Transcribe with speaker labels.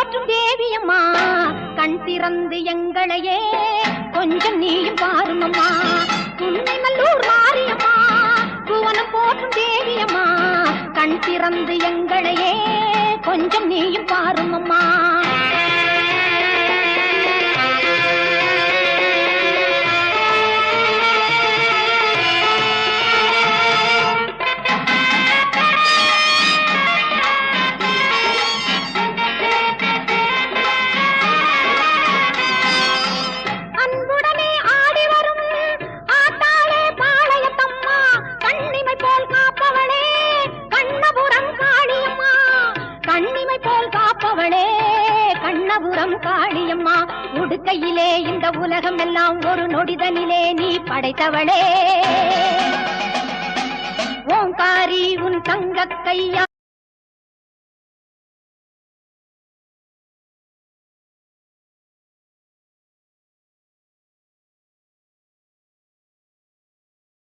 Speaker 1: போற்றும் தேவியம்மா கண் திறந்து எங்களையே கொஞ்சம் நீயும் பாருமம்மா. உன்னை நல்லூர் மாரியம்மா புவனம் போற்றும் தேவியம்மா கண் திறந்து எங்களையே கொஞ்சம் நீயும் பாருமம்மா. காளியம்மா உடுக்கையிலே இந்த உலகம் எல்லாம் ஒரு நொடிதனிலே நீ படைத்தவளே. ஓங்காரி உன் தங்க கையா